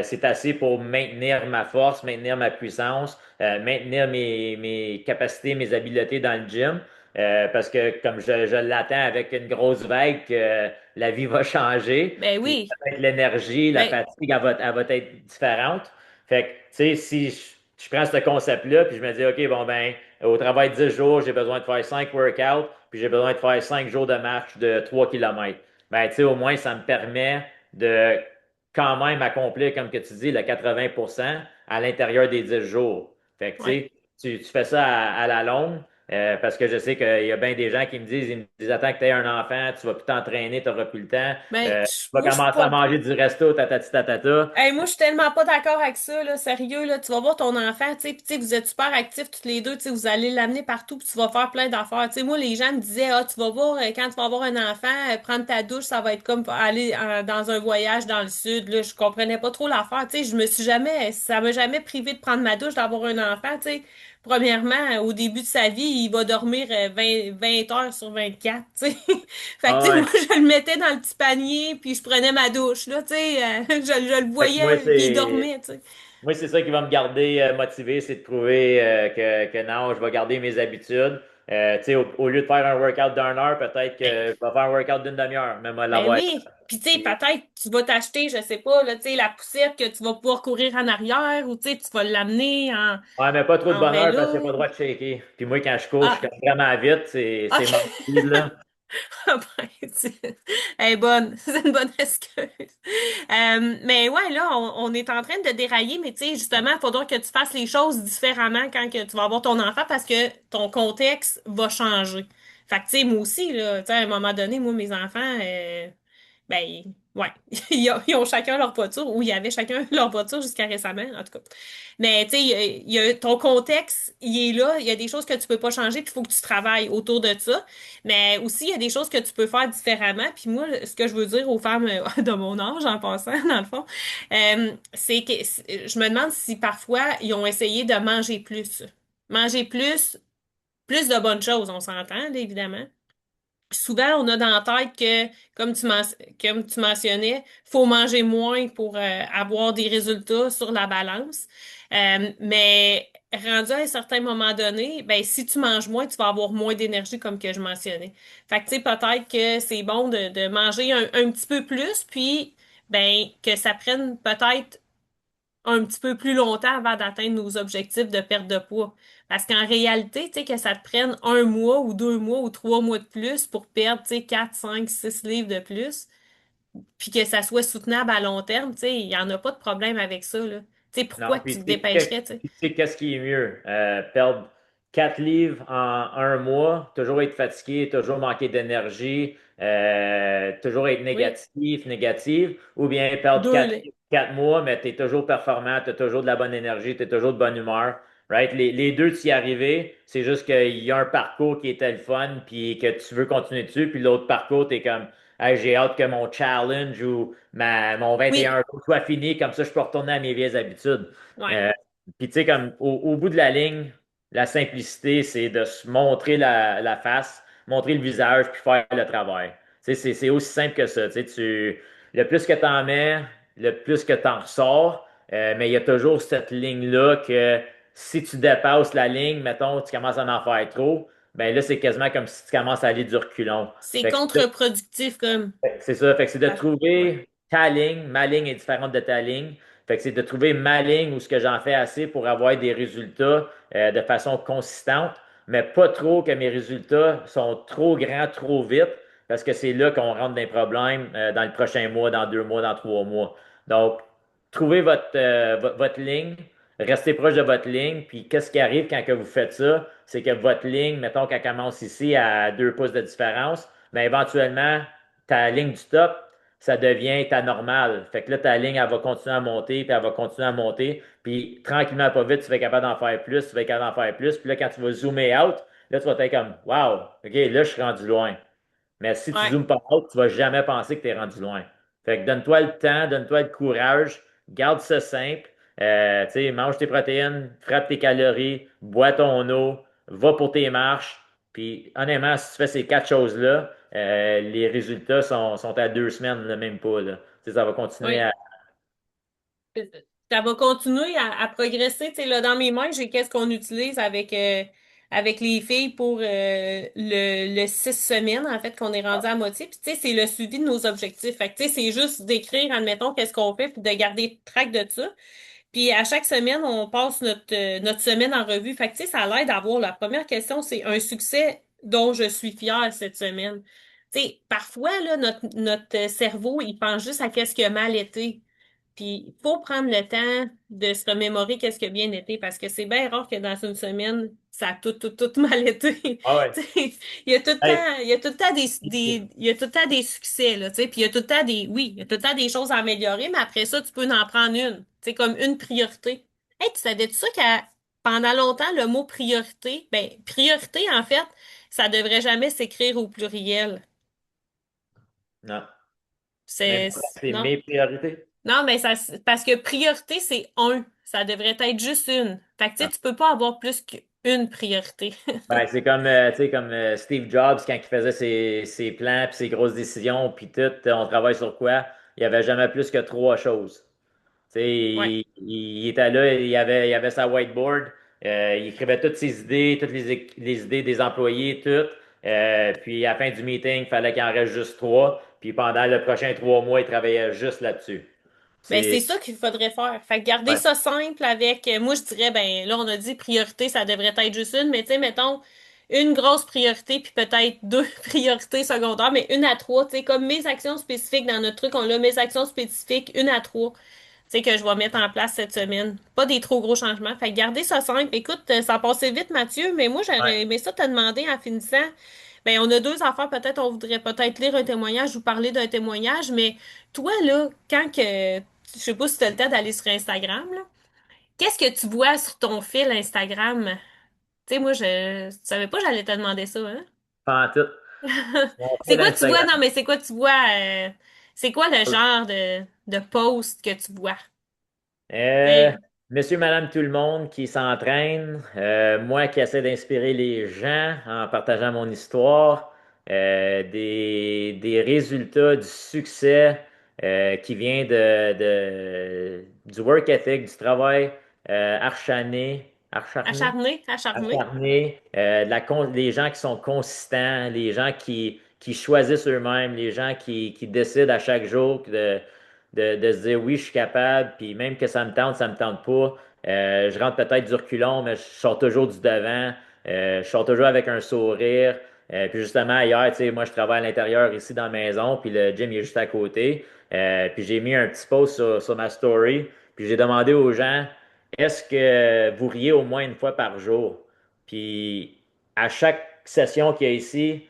[SPEAKER 1] C'est assez pour maintenir ma force, maintenir ma puissance, maintenir mes capacités, mes habiletés dans le gym. Parce que comme je l'attends avec une grosse vague, que la vie va changer.
[SPEAKER 2] Ben
[SPEAKER 1] Puis
[SPEAKER 2] oui.
[SPEAKER 1] peut-être l'énergie, la
[SPEAKER 2] Ben,
[SPEAKER 1] fatigue, elle va être différente. Fait que, tu sais, si je prends ce concept-là, puis je me dis, OK, bon, ben, au travail de 10 jours, j'ai besoin de faire 5 workouts, puis j'ai besoin de faire 5 jours de marche de 3 kilomètres. Ben, tu sais, au moins, ça me permet de quand même accomplir, comme que tu dis, le 80% à l'intérieur des 10 jours. Fait que, tu
[SPEAKER 2] ouais.
[SPEAKER 1] sais, tu fais ça à la longue, parce que je sais qu'il y a bien des gens qui ils me disent, attends que tu aies un enfant, tu vas plus t'entraîner, tu n'auras plus le temps,
[SPEAKER 2] Ben,
[SPEAKER 1] tu vas
[SPEAKER 2] moi, je suis
[SPEAKER 1] commencer à
[SPEAKER 2] pas.
[SPEAKER 1] manger du resto, tatati tatata.
[SPEAKER 2] Hey, moi, je suis tellement pas d'accord avec ça, là, sérieux, là, tu vas voir ton enfant, tu sais, puis tu sais, vous êtes super actifs tous les deux, tu sais, vous allez l'amener partout, puis tu vas faire plein d'affaires, tu sais, moi, les gens me disaient, ah, tu vas voir, quand tu vas avoir un enfant, prendre ta douche, ça va être comme aller dans un voyage dans le sud, là, je comprenais pas trop l'affaire, tu sais, ça m'a jamais privé de prendre ma douche, d'avoir un enfant, tu sais, premièrement, au début de sa vie, il va dormir 20 heures sur 24, tu sais. Fait que,
[SPEAKER 1] Ah
[SPEAKER 2] tu sais, moi,
[SPEAKER 1] ouais.
[SPEAKER 2] je le mettais dans le petit panier, puis je prenais ma douche, là, tu sais. Je le
[SPEAKER 1] Fait que moi,
[SPEAKER 2] voyais, puis il dormait, tu sais.
[SPEAKER 1] c'est ça qui va me garder motivé, c'est de prouver que non, je vais garder mes habitudes. Tu sais, au lieu de faire un workout d'1 heure, peut-être que
[SPEAKER 2] Ben,
[SPEAKER 1] je vais faire un workout d'une demi-heure, même à
[SPEAKER 2] ben
[SPEAKER 1] l'avoir.
[SPEAKER 2] oui. Puis, tu sais, peut-être tu vas t'acheter, je sais pas, là, tu sais, la poussette que tu vas pouvoir courir en arrière, ou, tu sais, tu vas l'amener
[SPEAKER 1] Ouais, mais pas trop de
[SPEAKER 2] en
[SPEAKER 1] bonheur parce qu'il n'y a pas
[SPEAKER 2] vélo.
[SPEAKER 1] le droit de shaker. Puis moi, quand je cours, je suis
[SPEAKER 2] Ah,
[SPEAKER 1] comme vraiment vite, c'est
[SPEAKER 2] OK.
[SPEAKER 1] mon speed, là.
[SPEAKER 2] Ah ben, elle est bonne, c'est une bonne excuse. Mais ouais, là, on est en train de dérailler, mais tu sais, justement, il faudra que tu fasses les choses différemment quand que tu vas avoir ton enfant parce que ton contexte va changer. Fait que, tu sais, moi aussi, là, tu sais, à un moment donné, moi, mes enfants, ben, ouais, ils ont chacun leur voiture, ou ils avaient chacun leur voiture jusqu'à récemment, en tout cas. Mais tu sais, ton contexte, il est là, il y a des choses que tu peux pas changer, puis il faut que tu travailles autour de ça. Mais aussi, il y a des choses que tu peux faire différemment. Puis moi, ce que je veux dire aux femmes de mon âge, en passant, dans le fond, c'est que je me demande si parfois ils ont essayé de manger plus. Manger plus de bonnes choses, on s'entend, là, évidemment. Souvent, on a dans la tête que, comme tu mentionnais, faut manger moins pour avoir des résultats sur la balance. Mais rendu à un certain moment donné, ben si tu manges moins, tu vas avoir moins d'énergie, comme que je mentionnais. Fait que tu sais, peut-être que c'est bon de manger un petit peu plus, puis ben que ça prenne peut-être un petit peu plus longtemps avant d'atteindre nos objectifs de perte de poids. Parce qu'en réalité, tu sais, que ça te prenne 1 mois ou 2 mois ou 3 mois de plus pour perdre, tu sais, 4, 5, 6 livres de plus, puis que ça soit soutenable à long terme, tu sais, il n'y en a pas de problème avec ça, là. Tu sais,
[SPEAKER 1] Non,
[SPEAKER 2] pourquoi que
[SPEAKER 1] puis
[SPEAKER 2] tu te dépêcherais, tu sais?
[SPEAKER 1] tu sais qu'est-ce qui est mieux? Perdre 4 livres en un mois, toujours être fatigué, toujours manquer d'énergie, toujours être
[SPEAKER 2] Oui,
[SPEAKER 1] négative, ou bien perdre
[SPEAKER 2] 2
[SPEAKER 1] 4
[SPEAKER 2] livres.
[SPEAKER 1] livres, 4 mois, mais tu es toujours performant, tu as toujours de la bonne énergie, tu es toujours de bonne humeur. Right? Les deux, tu y es arrivé. C'est juste qu'il y a un parcours qui était le fun, puis que tu veux continuer dessus, puis l'autre parcours, tu es comme, hey, j'ai hâte que mon challenge ou mon 21
[SPEAKER 2] Oui,
[SPEAKER 1] jours soit fini, comme ça je peux retourner à mes vieilles habitudes.
[SPEAKER 2] ouais.
[SPEAKER 1] Euh, Puis tu sais, comme au bout de la ligne, la simplicité, c'est de se montrer la face, montrer le visage, puis faire le travail. Tu sais, c'est aussi simple que ça. Tu sais, le plus que tu en mets, le plus que tu en ressors, mais il y a toujours cette ligne-là que si tu dépasses la ligne, mettons, tu commences à en faire trop, ben là, c'est quasiment comme si tu commences à aller du reculon.
[SPEAKER 2] C'est
[SPEAKER 1] Fait que
[SPEAKER 2] contre-productif, comme.
[SPEAKER 1] c'est ça. Fait que c'est de
[SPEAKER 2] Ouais.
[SPEAKER 1] trouver ta ligne. Ma ligne est différente de ta ligne. Fait que c'est de trouver ma ligne où ce que j'en fais assez pour avoir des résultats de façon consistante, mais pas trop que mes résultats sont trop grands, trop vite, parce que c'est là qu'on rentre dans des problèmes dans le prochain mois, dans 2 mois, dans 3 mois. Donc, trouvez votre ligne, restez proche de votre ligne, puis qu'est-ce qui arrive quand que vous faites ça? C'est que votre ligne, mettons qu'elle commence ici à 2 pouces de différence, mais éventuellement, ta ligne du top, ça devient ta normale. Fait que là, ta ligne, elle va continuer à monter, puis elle va continuer à monter. Puis tranquillement, pas vite, tu vas être capable d'en faire plus, tu vas être capable d'en faire plus. Puis là, quand tu vas zoomer out, là, tu vas être comme, wow, OK, là, je suis rendu loin. Mais si tu
[SPEAKER 2] Ouais.
[SPEAKER 1] zoomes pas out, tu vas jamais penser que tu es rendu loin. Fait que donne-toi le temps, donne-toi le courage, garde ça simple. Tu sais, mange tes protéines, frappe tes calories, bois ton eau, va pour tes marches. Puis honnêtement, si tu fais ces 4 choses-là, les résultats sont à 2 semaines, là, même pas. Là. Tu sais, ça va continuer
[SPEAKER 2] Oui.
[SPEAKER 1] à.
[SPEAKER 2] Ça va continuer à progresser. Tu sais, là, dans mes mains, j'ai qu'est-ce qu'on utilise avec les filles pour le 6 semaines, en fait, qu'on est rendu à moitié. Puis, tu sais, c'est le suivi de nos objectifs. Fait que, tu sais, c'est juste d'écrire, admettons, qu'est-ce qu'on fait, puis de garder track de ça. Puis, à chaque semaine, on passe notre semaine en revue. Fait que, tu sais, ça l'aide à voir. La première question, c'est un succès dont je suis fière cette semaine. Tu sais, parfois, là, notre cerveau, il pense juste à qu'est-ce qui a mal été. Puis, il faut prendre le temps de se remémorer qu'est-ce qui a bien été parce que c'est bien rare que dans une semaine, ça a tout mal été.
[SPEAKER 1] Ah ouais.
[SPEAKER 2] Tu sais, il y a tout le
[SPEAKER 1] Hey,
[SPEAKER 2] temps, il y a tout le temps il y a tout le temps des succès, là, tu sais, puis il y a tout le temps oui, il y a tout le temps des choses à améliorer, mais après ça, tu peux en prendre une, tu sais, comme une priorité. Hey, tu savais-tu ça pendant longtemps, le mot priorité, ben, priorité, en fait, ça devrait jamais s'écrire au pluriel.
[SPEAKER 1] non. Même
[SPEAKER 2] C'est,
[SPEAKER 1] pas quand c'est
[SPEAKER 2] non.
[SPEAKER 1] mes priorités.
[SPEAKER 2] Non, mais parce que priorité, c'est un. Ça devrait être juste une. Fait que, tu sais, tu peux pas avoir plus qu'une priorité.
[SPEAKER 1] Ben, c'est comme, tu sais, comme Steve Jobs quand il faisait ses plans puis ses grosses décisions puis tout, on travaille sur quoi? Il n'y avait jamais plus que 3 choses. Tu sais,
[SPEAKER 2] Ouais.
[SPEAKER 1] il était là, il avait sa whiteboard, il écrivait toutes ses idées, toutes les idées des employés, toutes. Puis à la fin du meeting, il fallait qu'il en reste juste 3. Puis pendant le prochain 3 mois, il travaillait juste là-dessus.
[SPEAKER 2] Ben, c'est
[SPEAKER 1] C'est,
[SPEAKER 2] ça qu'il faudrait faire. Fait que garder
[SPEAKER 1] ouais.
[SPEAKER 2] ça simple avec, moi, je dirais, ben, là, on a dit priorité, ça devrait être juste une, mais tu sais, mettons, une grosse priorité, puis peut-être deux priorités secondaires, mais une à trois, tu sais, comme mes actions spécifiques dans notre truc, on a mes actions spécifiques, une à trois, tu sais, que je vais mettre en place cette semaine. Pas des trop gros changements. Fait que gardez ça simple. Écoute, ça a passé vite, Mathieu, mais moi,
[SPEAKER 1] Ouais.
[SPEAKER 2] j'aurais aimé ça te demander en finissant. Ben, on a deux affaires. Peut-être, on voudrait peut-être lire un témoignage ou parler d'un témoignage, mais toi, là, je sais pas si tu as le temps d'aller sur Instagram, là, qu'est-ce que tu vois sur ton fil Instagram? Tu sais, moi, je savais pas que j'allais te demander ça, hein?
[SPEAKER 1] Pas en tout. Mon
[SPEAKER 2] C'est
[SPEAKER 1] fil
[SPEAKER 2] quoi tu vois?
[SPEAKER 1] Instagram.
[SPEAKER 2] Non, mais c'est quoi tu vois? C'est quoi le genre de post que tu vois?
[SPEAKER 1] Euh,
[SPEAKER 2] T'sais,
[SPEAKER 1] Monsieur, Madame, tout le monde qui s'entraîne, moi qui essaie d'inspirer les gens en partageant mon histoire, des résultats, du succès qui vient du work ethic, du travail acharné,
[SPEAKER 2] acharné, acharné.
[SPEAKER 1] acharné, les gens qui sont consistants, les gens qui choisissent eux-mêmes, les gens qui décident à chaque jour de se dire oui, je suis capable, puis même que ça me tente pas. Je rentre peut-être du reculon, mais je sors toujours du devant. Je sors toujours avec un sourire. Puis justement, hier, tu sais, moi, je travaille à l'intérieur ici dans la maison, puis le gym il est juste à côté. Puis j'ai mis un petit post sur ma story, puis j'ai demandé aux gens, est-ce que vous riez au moins une fois par jour? Puis à chaque session qu'il y a ici,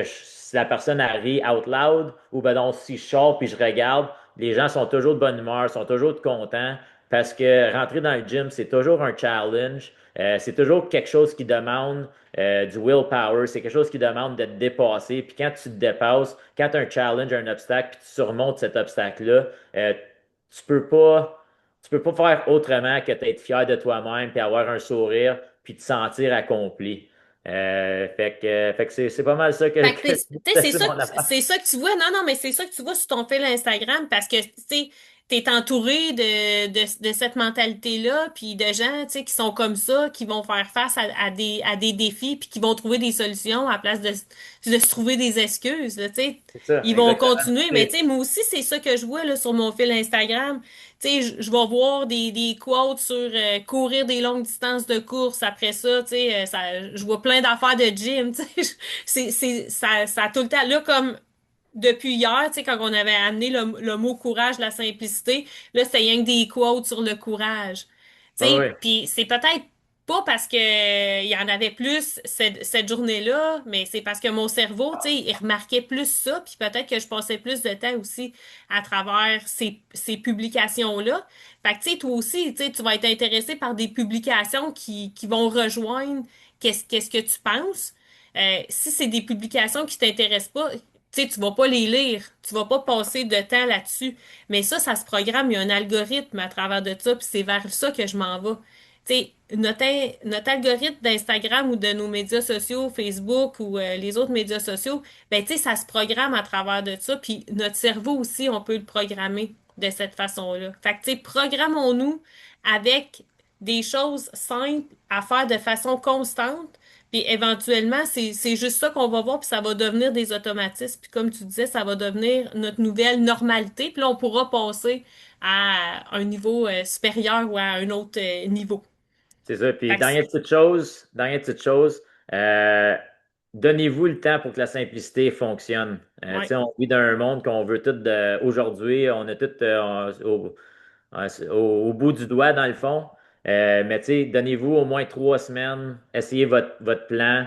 [SPEAKER 1] si la personne a ri out loud, ou ben donc si je sors puis je regarde, les gens sont toujours de bonne humeur, sont toujours contents, parce que rentrer dans le gym, c'est toujours un challenge. C'est toujours quelque chose qui demande du willpower, c'est quelque chose qui demande de te dépasser. Puis quand tu te dépasses, quand tu as un challenge, un obstacle, puis tu surmontes cet obstacle-là, tu peux pas, tu peux pas faire autrement que d'être fier de toi-même, puis avoir un sourire, puis te sentir accompli. Fait que c'est pas mal ça
[SPEAKER 2] Fait que
[SPEAKER 1] que
[SPEAKER 2] c'est
[SPEAKER 1] c'est
[SPEAKER 2] ça,
[SPEAKER 1] mon affaire.
[SPEAKER 2] c'est ça que tu vois. Non, non, mais c'est ça que tu vois sur ton fil Instagram parce que, tu sais, t'es entouré de cette mentalité-là, puis de gens, tu sais, qui sont comme ça, qui vont faire face à des défis, puis qui vont trouver des solutions à la place de se trouver des excuses, là, tu sais.
[SPEAKER 1] C'est ça,
[SPEAKER 2] Ils vont
[SPEAKER 1] exactement.
[SPEAKER 2] continuer, mais tu sais, moi aussi, c'est ça que je vois là, sur mon fil Instagram. Tu sais, je vais voir des quotes sur courir des longues distances de course. Après ça, tu sais, je vois plein d'affaires de gym, tu sais. Ça a tout le temps, là, comme depuis hier, tu sais, quand on avait amené le mot courage, la simplicité, là, c'était rien que des quotes sur le courage. Tu
[SPEAKER 1] Oui,
[SPEAKER 2] sais,
[SPEAKER 1] oui.
[SPEAKER 2] puis c'est peut-être pas parce que il y en avait plus cette journée-là, mais c'est parce que mon cerveau, tu sais, il remarquait plus ça, puis peut-être que je passais plus de temps aussi à travers ces publications-là. Fait que, tu sais, toi aussi, tu sais, tu vas être intéressé par des publications qui vont rejoindre qu'est-ce que tu penses. Si c'est des publications qui t'intéressent pas, tu sais, tu vas pas les lire, tu vas pas passer de temps là-dessus. Mais ça se programme, il y a un algorithme à travers de ça, puis c'est vers ça que je m'en vais. Tu sais, notre algorithme d'Instagram ou de nos médias sociaux, Facebook ou les autres médias sociaux, ben tu sais, ça se programme à travers de ça, puis notre cerveau aussi, on peut le programmer de cette façon-là. Fait que tu sais, programmons-nous avec des choses simples à faire de façon constante puis éventuellement, c'est juste ça qu'on va voir, puis ça va devenir des automatismes. Puis comme tu disais, ça va devenir notre nouvelle normalité. Puis là, on pourra passer à un niveau supérieur ou à un autre niveau.
[SPEAKER 1] C'est ça. Puis,
[SPEAKER 2] Fait que
[SPEAKER 1] dernière petite chose, euh, donnez-vous le temps pour que la simplicité fonctionne. Tu
[SPEAKER 2] ouais,
[SPEAKER 1] sais, on vit dans un monde qu'on veut tout aujourd'hui, on a tout au bout du doigt, dans le fond. Mais tu sais, donnez-vous au moins 3 semaines, essayez votre plan.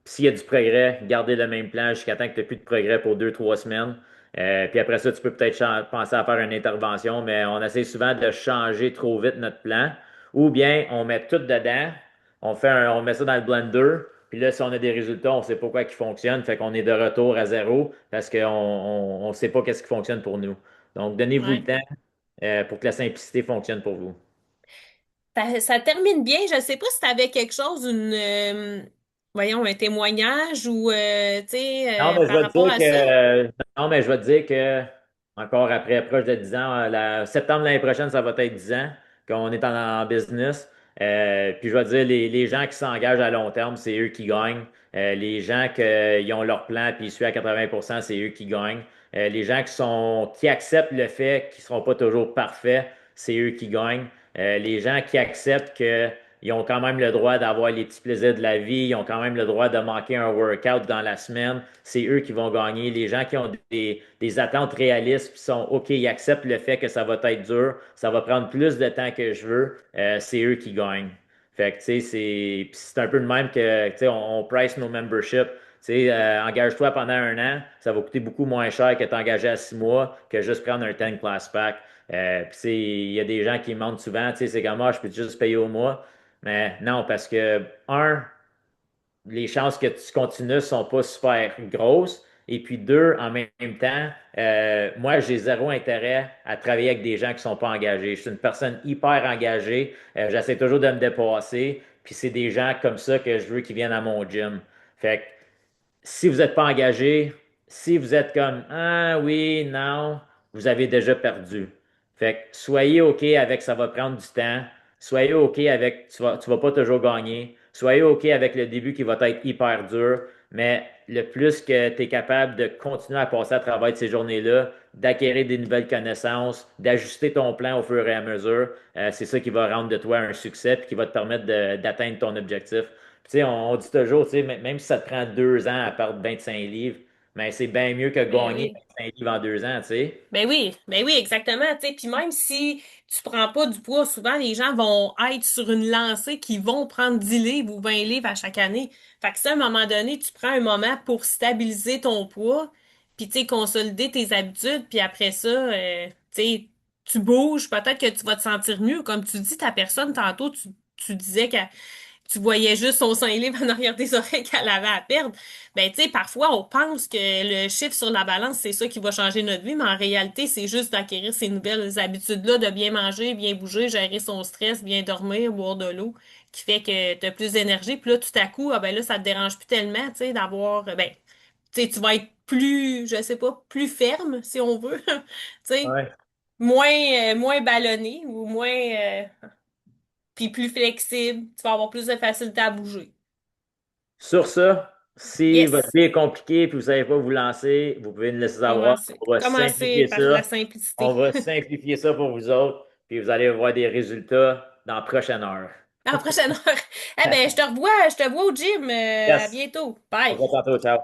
[SPEAKER 1] Puis s'il y a du progrès, gardez le même plan jusqu'à temps que tu n'aies plus de progrès pour 2, 3 semaines. Puis après ça, tu peux peut-être penser à faire une intervention, mais on essaie souvent de changer trop vite notre plan. Ou bien on met tout dedans, on met ça dans le blender, puis là, si on a des résultats, on ne sait pas quoi qui fonctionne, fait qu'on est de retour à zéro parce qu'on ne sait pas qu'est-ce qui fonctionne pour nous. Donc, donnez-vous le
[SPEAKER 2] ouais.
[SPEAKER 1] temps pour que la simplicité fonctionne pour vous.
[SPEAKER 2] Ça termine bien. Je sais pas si tu avais quelque chose, voyons, un témoignage ou, tu sais,
[SPEAKER 1] Non, mais je
[SPEAKER 2] par
[SPEAKER 1] vais te
[SPEAKER 2] rapport
[SPEAKER 1] dire
[SPEAKER 2] à ça.
[SPEAKER 1] que non, mais je vais te dire que encore après proche de 10 ans, septembre l'année prochaine, ça va être 10 ans qu'on est en business. Puis je vais te dire, les gens qui s'engagent à long terme, c'est eux qui gagnent. Les gens qui ont leur plan puis ils suivent à 80%, c'est eux qui gagnent. Les gens qui acceptent le fait qu'ils ne seront pas toujours parfaits, c'est eux qui gagnent. Les gens qui acceptent que ils ont quand même le droit d'avoir les petits plaisirs de la vie, ils ont quand même le droit de manquer un workout dans la semaine. C'est eux qui vont gagner. Les gens qui ont des attentes réalistes, qui sont OK, ils acceptent le fait que ça va être dur, ça va prendre plus de temps que je veux, c'est eux qui gagnent. Fait que, tu sais, c'est un peu de même que, tu sais, on price nos memberships. Tu sais, engage-toi pendant un an, ça va coûter beaucoup moins cher que t'engager à 6 mois que juste prendre un 10 class pack. Puis, tu sais, il y a des gens qui mentent souvent, tu sais, c'est comme moi, je peux juste payer au mois. Mais non, parce que, un, les chances que tu continues sont pas super grosses. Et puis deux, en même temps, moi, j'ai zéro intérêt à travailler avec des gens qui sont pas engagés. Je suis une personne hyper engagée. J'essaie toujours de me dépasser. Puis c'est des gens comme ça que je veux qui viennent à mon gym. Fait que si vous n'êtes pas engagé, si vous êtes comme ah oui, non, vous avez déjà perdu. Fait que soyez OK avec ça va prendre du temps. Soyez OK avec tu vas pas toujours gagner. Soyez OK avec le début qui va être hyper dur. Mais le plus que tu es capable de continuer à passer à travers de ces journées-là, d'acquérir des nouvelles connaissances, d'ajuster ton plan au fur et à mesure, c'est ça qui va rendre de toi un succès et qui va te permettre d'atteindre ton objectif. Tu sais, on dit toujours, tu sais, même si ça te prend 2 ans à perdre 25 livres, mais c'est bien mieux que
[SPEAKER 2] Ben
[SPEAKER 1] gagner
[SPEAKER 2] oui.
[SPEAKER 1] 25 livres en 2 ans, tu sais.
[SPEAKER 2] Ben oui, exactement. Tu sais, puis même si tu prends pas du poids, souvent les gens vont être sur une lancée qui vont prendre 10 livres ou 20 livres à chaque année. Fait que ça, à un moment donné, tu prends un moment pour stabiliser ton poids, puis tu sais, consolider tes habitudes, puis après ça, tu sais, tu bouges, peut-être que tu vas te sentir mieux. Comme tu dis, ta personne, tantôt, tu disais qu'elle tu voyais juste son sein libre en arrière des oreilles qu'elle avait à perdre. Ben, tu sais, parfois, on pense que le chiffre sur la balance, c'est ça qui va changer notre vie, mais en réalité, c'est juste d'acquérir ces nouvelles habitudes-là, de bien manger, bien bouger, gérer son stress, bien dormir, boire de l'eau, qui fait que tu as plus d'énergie. Puis là, tout à coup, ah ben là, ça te dérange plus tellement, tu sais, d'avoir, ben, tu sais, tu vas être plus, je sais pas, plus ferme, si on veut, tu sais,
[SPEAKER 1] Ouais.
[SPEAKER 2] moins ballonné ou moins, puis plus flexible, tu vas avoir plus de facilité à bouger.
[SPEAKER 1] Sur ça, si votre
[SPEAKER 2] Yes.
[SPEAKER 1] vie est compliquée et que vous ne savez pas vous lancer, vous pouvez nous laisser savoir.
[SPEAKER 2] Commencer.
[SPEAKER 1] On va
[SPEAKER 2] Commencer
[SPEAKER 1] simplifier
[SPEAKER 2] par la
[SPEAKER 1] ça. On
[SPEAKER 2] simplicité.
[SPEAKER 1] va simplifier ça pour vous autres, puis vous allez avoir des résultats dans la prochaine heure.
[SPEAKER 2] À la prochaine heure. Eh ben, je te revois au gym. À
[SPEAKER 1] Yes,
[SPEAKER 2] bientôt.
[SPEAKER 1] on
[SPEAKER 2] Bye.
[SPEAKER 1] se voit tantôt, ciao.